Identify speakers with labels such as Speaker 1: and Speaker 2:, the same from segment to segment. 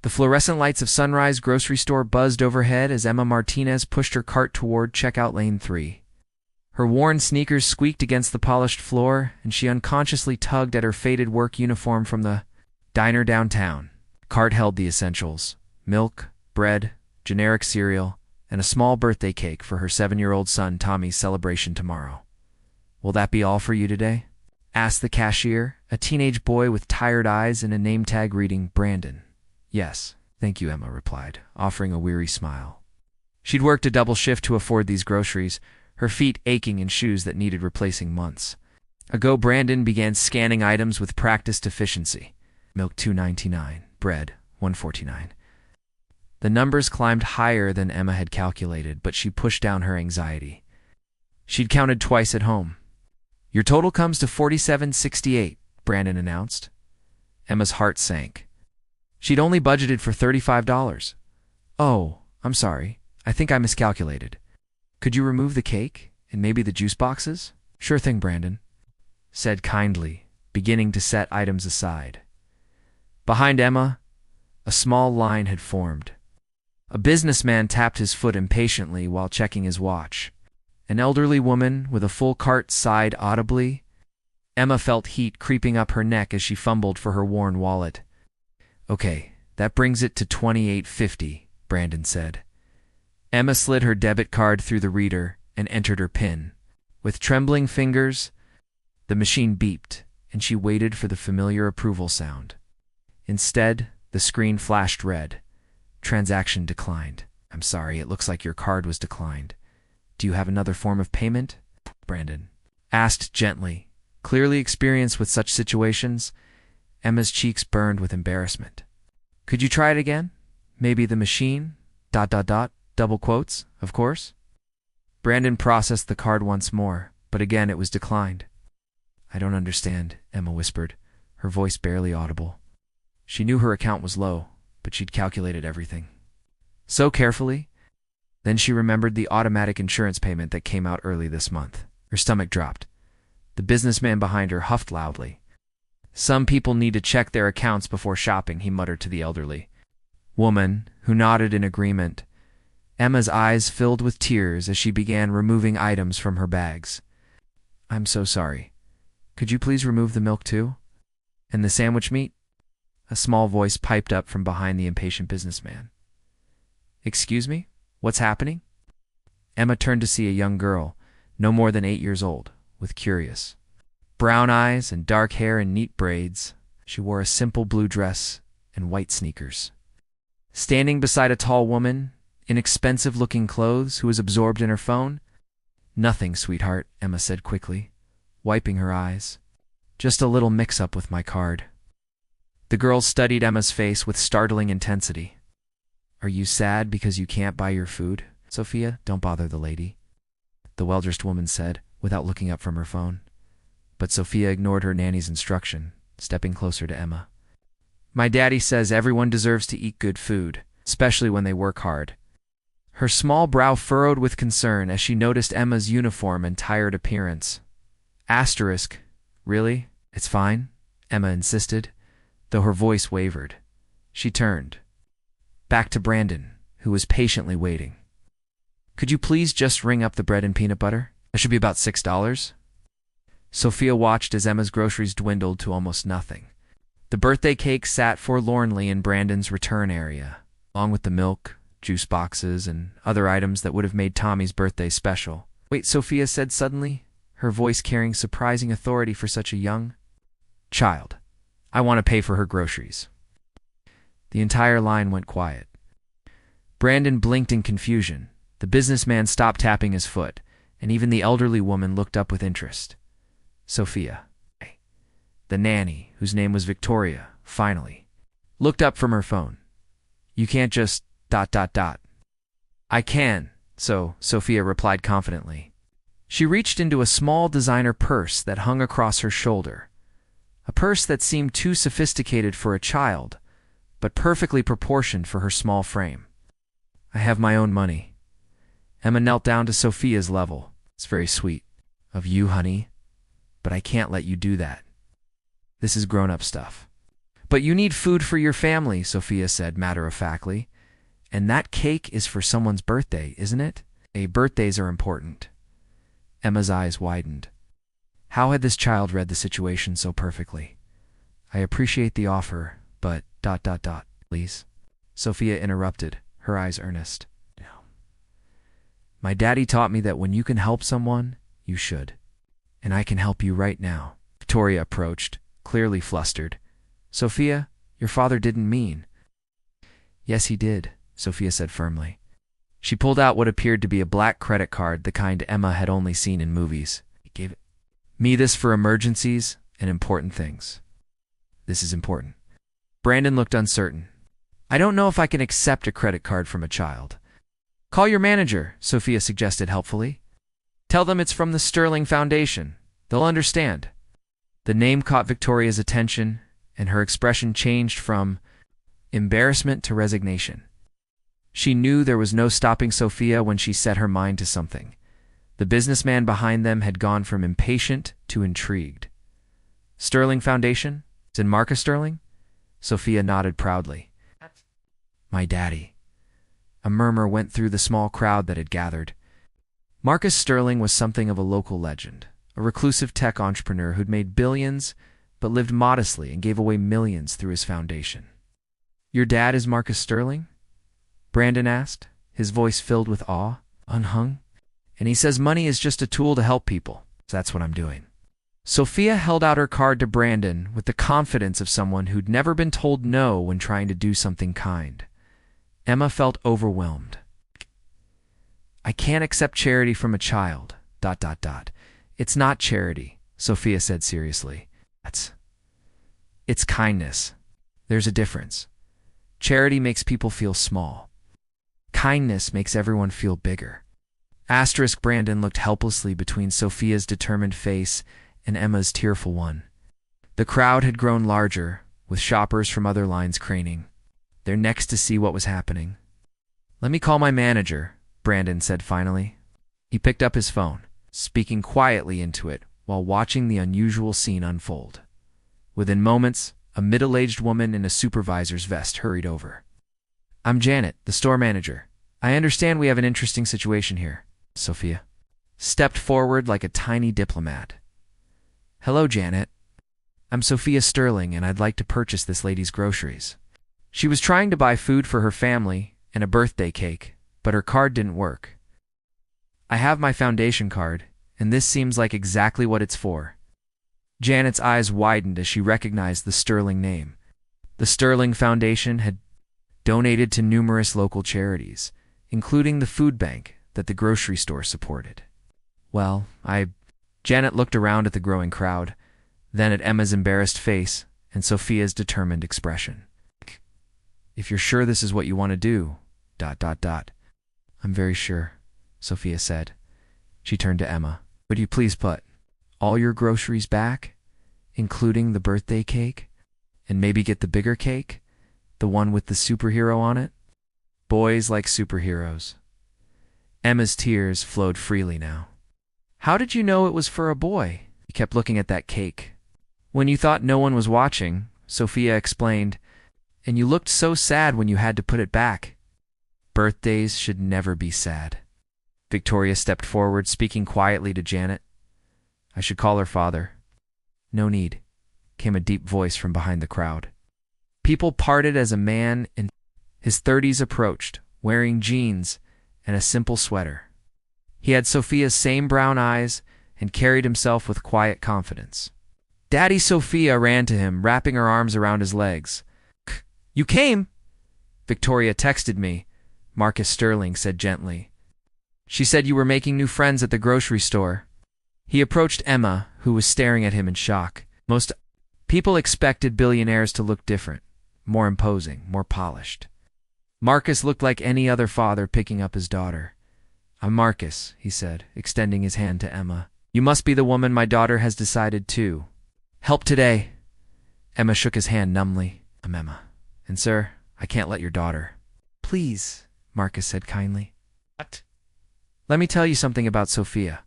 Speaker 1: The fluorescent lights of Sunrise grocery store buzzed overhead as Emma Martinez pushed her cart toward checkout lane 3. Her worn sneakers squeaked against the polished floor, and she unconsciously tugged at her faded work uniform from the diner downtown. The cart held the essentials: milk, bread, generic cereal, and a small birthday cake for her 7-year-old son Tommy's celebration tomorrow. "Will that be all for you today?" asked the cashier, a teenage boy with tired eyes and a name tag reading Brandon. "Yes, thank you," Emma replied, offering a weary smile. She'd worked a double shift to afford these groceries, her feet aching in shoes that needed replacing months ago. Brandon began scanning items with practiced efficiency. Milk $2.99, bread $1.49. The numbers climbed higher than Emma had calculated, but she pushed down her anxiety. She'd counted twice at home. "Your total comes to $47.68, Brandon announced. Emma's heart sank. She'd only budgeted for $35. "Oh, I'm sorry. I think I miscalculated. Could you remove the cake and maybe the juice boxes?" "Sure thing," Brandon said kindly, beginning to set items aside. Behind Emma, a small line had formed. A businessman tapped his foot impatiently while checking his watch. An elderly woman with a full cart sighed audibly. Emma felt heat creeping up her neck as she fumbled for her worn wallet. "Okay, that brings it to $28.50, Brandon said. Emma slid her debit card through the reader and entered her PIN. With trembling fingers, the machine beeped, and she waited for the familiar approval sound. Instead, the screen flashed red. "Transaction declined. I'm sorry, it looks like your card was declined. Do you have another form of payment?" Brandon asked gently. Clearly experienced with such situations, Emma's cheeks burned with embarrassment. "Could you try it again? Maybe the machine, ... double quotes, of course." Brandon processed the card once more, but again it was declined. "I don't understand," Emma whispered, her voice barely audible. She knew her account was low, but she'd calculated everything so carefully. Then she remembered the automatic insurance payment that came out early this month. Her stomach dropped. The businessman behind her huffed loudly. "Some people need to check their accounts before shopping," he muttered to the elderly woman, who nodded in agreement. Emma's eyes filled with tears as she began removing items from her bags. "I'm so sorry. Could you please remove the milk too? And the sandwich meat?" A small voice piped up from behind the impatient businessman. "Excuse me? What's happening?" Emma turned to see a young girl, no more than 8 years old, with curious brown eyes and dark hair in neat braids. She wore a simple blue dress and white sneakers. Standing beside a tall woman, in expensive-looking clothes, who was absorbed in her phone. "Nothing, sweetheart," Emma said quickly, wiping her eyes. "Just a little mix-up with my card." The girl studied Emma's face with startling intensity. "Are you sad because you can't buy your food, Sophia?" "Don't bother the lady," the well-dressed woman said, without looking up from her phone. But Sophia ignored her nanny's instruction, stepping closer to Emma. "My daddy says everyone deserves to eat good food, especially when they work hard." Her small brow furrowed with concern as she noticed Emma's uniform and tired appearance. Asterisk, "Really? It's fine," Emma insisted, though her voice wavered. She turned back to Brandon, who was patiently waiting. "Could you please just ring up the bread and peanut butter? That should be about $6. Sophia watched as Emma's groceries dwindled to almost nothing. The birthday cake sat forlornly in Brandon's return area, along with the milk, juice boxes, and other items that would have made Tommy's birthday special. "Wait," Sophia said suddenly, her voice carrying surprising authority for such a young child. "I want to pay for her groceries." The entire line went quiet. Brandon blinked in confusion. The businessman stopped tapping his foot, and even the elderly woman looked up with interest. Sophia, the nanny, whose name was Victoria, finally looked up from her phone. "You can't just ... "I can," Sophia replied confidently. She reached into a small designer purse that hung across her shoulder. A purse that seemed too sophisticated for a child, but perfectly proportioned for her small frame. "I have my own money." Emma knelt down to Sophia's level. "It's very sweet of you, honey, but I can't let you do that. This is grown-up stuff." But you need food for your family, Sophia said matter-of-factly. And that cake is for someone's birthday, isn't it? Birthdays are important. Emma's eyes widened. How had this child read the situation so perfectly? I appreciate the offer, but ... please. Sophia interrupted, her eyes earnest. No. My daddy taught me that when you can help someone, you should. And I can help you right now. Victoria approached, clearly flustered. Sophia, your father didn't mean. Yes, he did, Sophia said firmly. She pulled out what appeared to be a black credit card, the kind Emma had only seen in movies. He gave me this for emergencies and important things. This is important. Brandon looked uncertain. I don't know if I can accept a credit card from a child. Call your manager, Sophia suggested helpfully. Tell them it's from the Sterling Foundation. They'll understand. The name caught Victoria's attention, and her expression changed from embarrassment to resignation. She knew there was no stopping Sophia when she set her mind to something. The businessman behind them had gone from impatient to intrigued. Sterling Foundation? It's in Marcus Sterling? Sophia nodded proudly. My daddy. A murmur went through the small crowd that had gathered. Marcus Sterling was something of a local legend, a reclusive tech entrepreneur who'd made billions but lived modestly and gave away millions through his foundation. Your dad is Marcus Sterling? Brandon asked, his voice filled with awe, unhung. And he says money is just a tool to help people. So that's what I'm doing. Sophia held out her card to Brandon with the confidence of someone who'd never been told no when trying to do something kind. Emma felt overwhelmed. I can't accept charity from a child, ... It's not charity, Sophia said seriously. It's kindness. There's a difference. Charity makes people feel small. Kindness makes everyone feel bigger. Brandon looked helplessly between Sophia's determined face and Emma's tearful one. The crowd had grown larger, with shoppers from other lines craning, their necks to see what was happening. Let me call my manager, Brandon said finally. He picked up his phone, speaking quietly into it while watching the unusual scene unfold. Within moments, a middle-aged woman in a supervisor's vest hurried over. I'm Janet, the store manager. I understand we have an interesting situation here. Sophia stepped forward like a tiny diplomat. Hello, Janet. I'm Sophia Sterling, and I'd like to purchase this lady's groceries. She was trying to buy food for her family and a birthday cake, but her card didn't work. I have my foundation card, and this seems like exactly what it's for. Janet's eyes widened as she recognized the Sterling name. The Sterling Foundation had donated to numerous local charities, including the food bank that the grocery store supported. Well, Janet looked around at the growing crowd, then at Emma's embarrassed face and Sophia's determined expression. If you're sure this is what you want to do, ... I'm very sure, Sophia said. She turned to Emma. Would you please put all your groceries back, including the birthday cake, and maybe get the bigger cake, the one with the superhero on it? Boys like superheroes. Emma's tears flowed freely now. How did you know it was for a boy? He kept looking at that cake. When you thought no one was watching, Sophia explained, and you looked so sad when you had to put it back. Birthdays should never be sad. Victoria stepped forward, speaking quietly to Janet. I should call her father. No need, came a deep voice from behind the crowd. People parted as a man in his 30s approached, wearing jeans and a simple sweater. He had Sophia's same brown eyes and carried himself with quiet confidence. Daddy Sophia ran to him, wrapping her arms around his legs. You came? Victoria texted me, Marcus Sterling said gently. She said you were making new friends at the grocery store. He approached Emma, who was staring at him in shock. Most people expected billionaires to look different, more imposing, more polished. Marcus looked like any other father picking up his daughter. I'm Marcus, he said, extending his hand to Emma. You must be the woman my daughter has decided to help today. Emma shook his hand numbly. I'm Emma. And sir, I can't let your daughter. Please, Marcus said kindly. What? Let me tell you something about Sophia.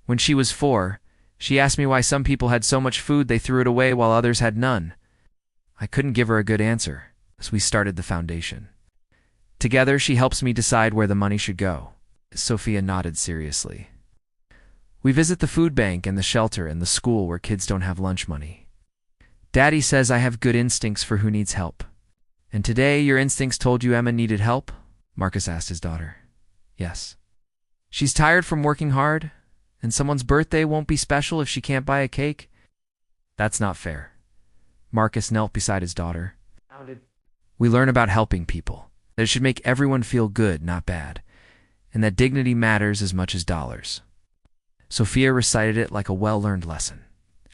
Speaker 1: When she was 4, she asked me why some people had so much food they threw it away while others had none. I couldn't give her a good answer, so we started the foundation. Together, she helps me decide where the money should go. Sophia nodded seriously. We visit the food bank and the shelter and the school where kids don't have lunch money. Daddy says I have good instincts for who needs help. And today, your instincts told you Emma needed help? Marcus asked his daughter. Yes. She's tired from working hard, and someone's birthday won't be special if she can't buy a cake? That's not fair. Marcus knelt beside his daughter. We learn about helping people, that it should make everyone feel good, not bad, and that dignity matters as much as dollars. Sophia recited it like a well-learned lesson.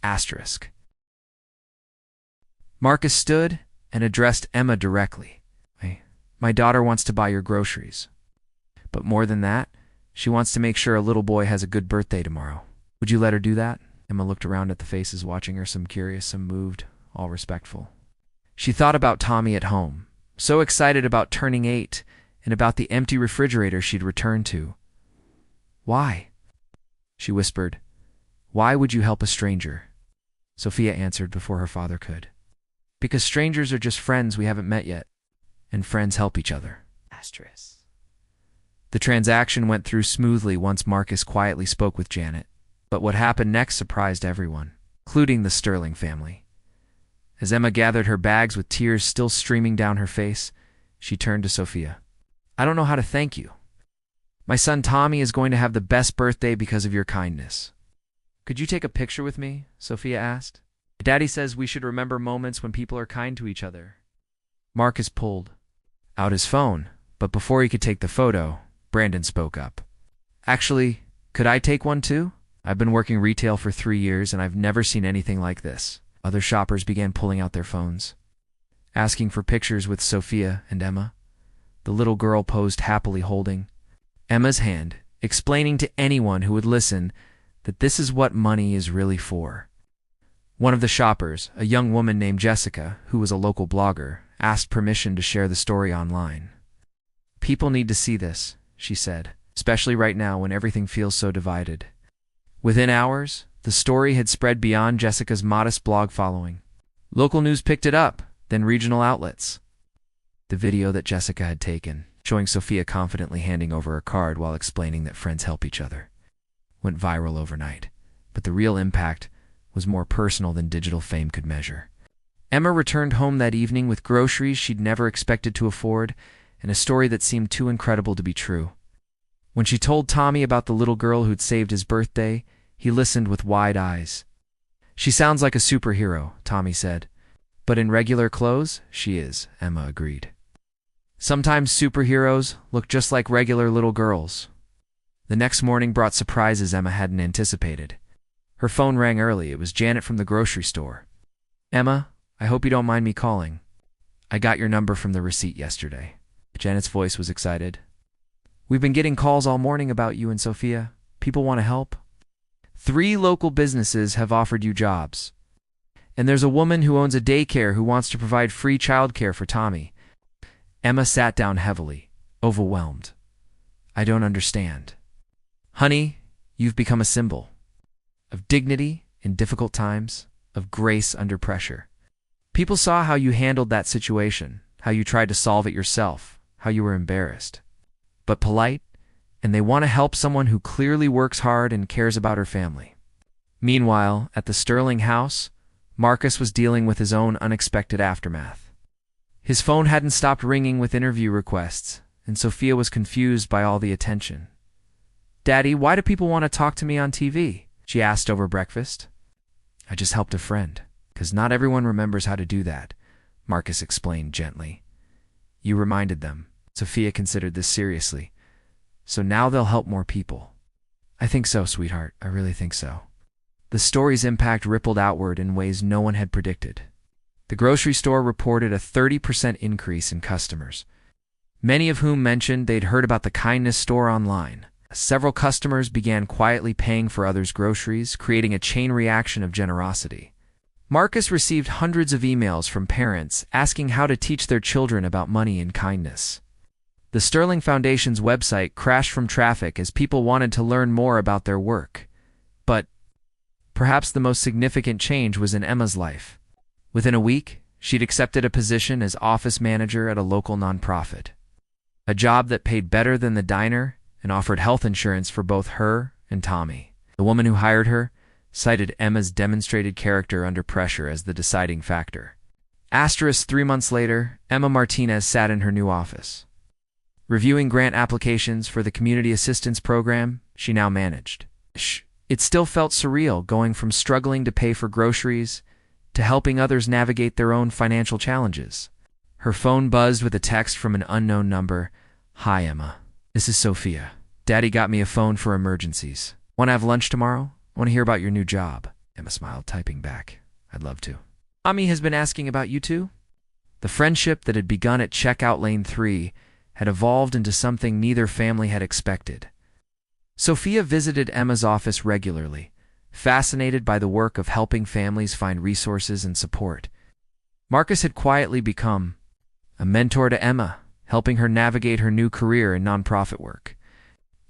Speaker 1: Asterisk. Marcus stood and addressed Emma directly. My daughter wants to buy your groceries. But more than that, she wants to make sure a little boy has a good birthday tomorrow. Would you let her do that? Emma looked around at the faces watching her, some curious, some moved, all respectful. She thought about Tommy at home, so excited about turning 8 and about the empty refrigerator she'd returned to. Why? She whispered. Why would you help a stranger? Sophia answered before her father could. Because strangers are just friends we haven't met yet, and friends help each other. Asterisk. The transaction went through smoothly once Marcus quietly spoke with Janet, but what happened next surprised everyone, including the Sterling family. As Emma gathered her bags with tears still streaming down her face, she turned to Sophia. I don't know how to thank you. My son Tommy is going to have the best birthday because of your kindness. Could you take a picture with me? Sophia asked. Daddy says we should remember moments when people are kind to each other. Marcus pulled out his phone, but before he could take the photo, Brandon spoke up. Actually, could I take one too? I've been working retail for 3 years and I've never seen anything like this. Other shoppers began pulling out their phones, asking for pictures with Sophia and Emma. The little girl posed happily holding Emma's hand, explaining to anyone who would listen that this is what money is really for. One of the shoppers, a young woman named Jessica, who was a local blogger, asked permission to share the story online. People need to see this, she said, especially right now when everything feels so divided. Within hours, the story had spread beyond Jessica's modest blog following. Local news picked it up, then regional outlets. The video that Jessica had taken, showing Sophia confidently handing over a card while explaining that friends help each other, went viral overnight. But the real impact was more personal than digital fame could measure. Emma returned home that evening with groceries she'd never expected to afford and a story that seemed too incredible to be true. When she told Tommy about the little girl who'd saved his birthday, he listened with wide eyes. She sounds like a superhero, Tommy said. But in regular clothes, she is, Emma agreed. Sometimes superheroes look just like regular little girls. The next morning brought surprises Emma hadn't anticipated. Her phone rang early. It was Janet from the grocery store. Emma, I hope you don't mind me calling. I got your number from the receipt yesterday. Janet's voice was excited. We've been getting calls all morning about you and Sophia. People want to help. 3 local businesses have offered you jobs. And there's a woman who owns a daycare who wants to provide free childcare for Tommy. Emma sat down heavily, overwhelmed. I don't understand. Honey, you've become a symbol of dignity in difficult times, of grace under pressure. People saw how you handled that situation, how you tried to solve it yourself, how you were embarrassed, but polite, and they want to help someone who clearly works hard and cares about her family. Meanwhile, at the Sterling house, Marcus was dealing with his own unexpected aftermath. His phone hadn't stopped ringing with interview requests, and Sophia was confused by all the attention. Daddy, why do people want to talk to me on TV? She asked over breakfast. I just helped a friend, 'cause not everyone remembers how to do that, Marcus explained gently. You reminded them. Sophia considered this seriously. So now they'll help more people. I think so, sweetheart. I really think so. The story's impact rippled outward in ways no one had predicted. The grocery store reported a 30% increase in customers, many of whom mentioned they'd heard about the kindness store online. Several customers began quietly paying for others' groceries, creating a chain reaction of generosity. Marcus received hundreds of emails from parents asking how to teach their children about money and kindness. The Sterling Foundation's website crashed from traffic as people wanted to learn more about their work. But perhaps the most significant change was in Emma's life. Within a week, She'd accepted a position as office manager at a local nonprofit, a job that paid better than the diner and offered health insurance for both her and Tommy. The woman who hired her cited Emma's demonstrated character under pressure as the deciding factor. 3 months later, Emma Martinez sat in her new office, reviewing grant applications for the community assistance program she now managed. It still felt surreal going from struggling to pay for groceries to helping others navigate their own financial challenges. Her phone buzzed with a text from an unknown number. "Hi, Emma. This is Sophia. Daddy got me a phone for emergencies. Want to have lunch tomorrow? Want to hear about your new job?" Emma smiled, typing back, "I'd love to." "Tommy has been asking about you too?" The friendship that had begun at checkout lane 3 had evolved into something neither family had expected. Sophia visited Emma's office regularly, fascinated by the work of helping families find resources and support. Marcus had quietly become a mentor to Emma, helping her navigate her new career in nonprofit work.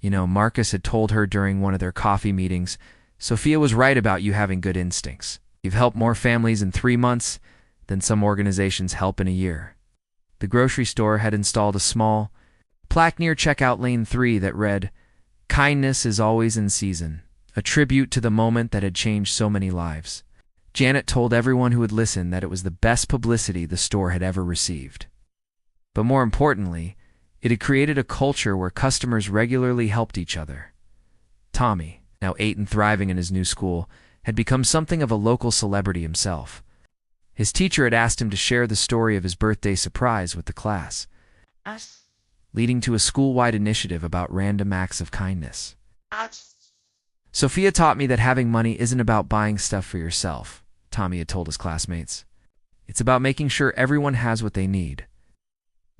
Speaker 1: Marcus had told her during one of their coffee meetings, "Sophia was right about you having good instincts. You've helped more families in 3 months than some organizations help in a year." The grocery store had installed a small plaque near checkout lane 3 that read, "Kindness is always in season," a tribute to the moment that had changed so many lives. Janet told everyone who would listen that it was the best publicity the store had ever received. But more importantly, it had created a culture where customers regularly helped each other. Tommy, now 8 and thriving in his new school, had become something of a local celebrity himself. His teacher had asked him to share the story of his birthday surprise with the class, leading to a school-wide initiative about random acts of kindness. "Sophia taught me that having money isn't about buying stuff for yourself," Tommy had told his classmates. "It's about making sure everyone has what they need."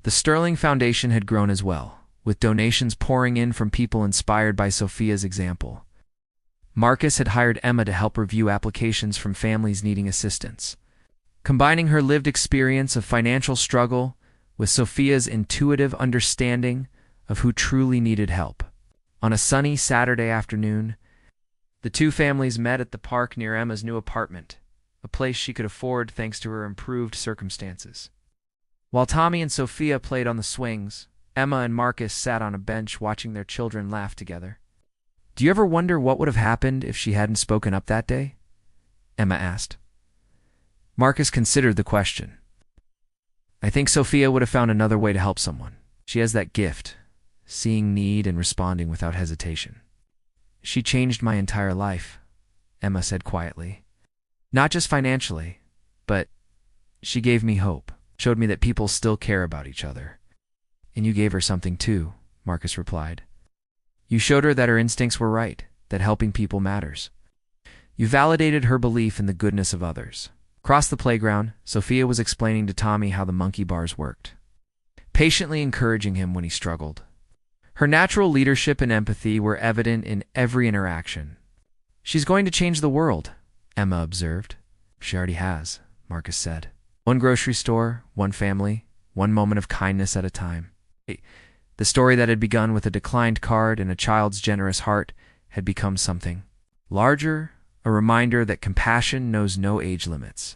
Speaker 1: The Sterling Foundation had grown as well, with donations pouring in from people inspired by Sophia's example. Marcus had hired Emma to help review applications from families needing assistance, combining her lived experience of financial struggle with Sophia's intuitive understanding of who truly needed help. On a sunny Saturday afternoon, the two families met at the park near Emma's new apartment, a place she could afford thanks to her improved circumstances. While Tommy and Sophia played on the swings, Emma and Marcus sat on a bench watching their children laugh together. "Do you ever wonder what would have happened if she hadn't spoken up that day?" Emma asked. Marcus considered the question. "I think Sophia would have found another way to help someone. She has that gift, seeing need and responding without hesitation." "She changed my entire life," Emma said quietly. "Not just financially, but she gave me hope, showed me that people still care about each other." "And you gave her something too," Marcus replied. "You showed her that her instincts were right, that helping people matters. You validated her belief in the goodness of others." Across the playground, Sophia was explaining to Tommy how the monkey bars worked, patiently encouraging him when he struggled. Her natural leadership and empathy were evident in every interaction. "She's going to change the world," Emma observed. "She already has," Marcus said. One grocery store, one family, one moment of kindness at a time. The story that had begun with a declined card and a child's generous heart had become something larger, a reminder that compassion knows no age limits,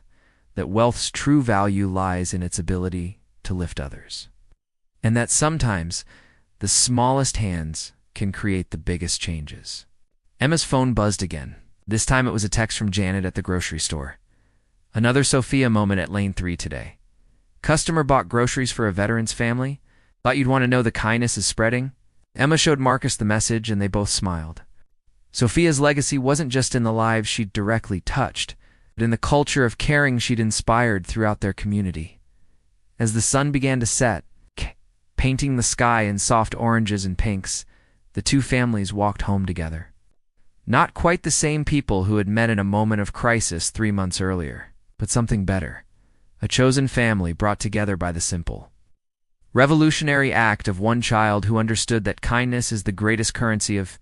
Speaker 1: that wealth's true value lies in its ability to lift others, and that sometimes the smallest hands can create the biggest changes. Emma's phone buzzed again. This time it was a text from Janet at the grocery store. "Another Sophia moment at lane 3 today. Customer bought groceries for a veteran's family. Thought you'd want to know the kindness is spreading." Emma showed Marcus the message and they both smiled. Sophia's legacy wasn't just in the lives she'd directly touched, but in the culture of caring she'd inspired throughout their community. As the sun began to set, painting the sky in soft oranges and pinks, the two families walked home together. Not quite the same people who had met in a moment of crisis 3 months earlier, but something better. A chosen family brought together by the simple, revolutionary act of one child who understood that kindness is the greatest currency of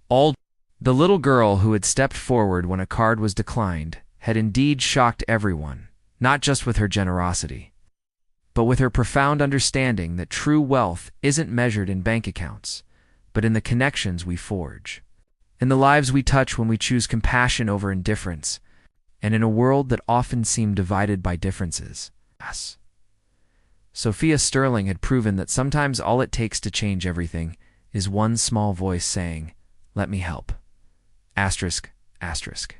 Speaker 1: all. The little girl who had stepped forward when a card was declined had indeed shocked everyone, not just with her generosity, but with her profound understanding that true wealth isn't measured in bank accounts, but in the connections we forge, in the lives we touch when we choose compassion over indifference, and in a world that often seemed divided by differences. Yes. Sophia Sterling had proven that sometimes all it takes to change everything is one small voice saying, "Let me help." Asterisk, asterisk.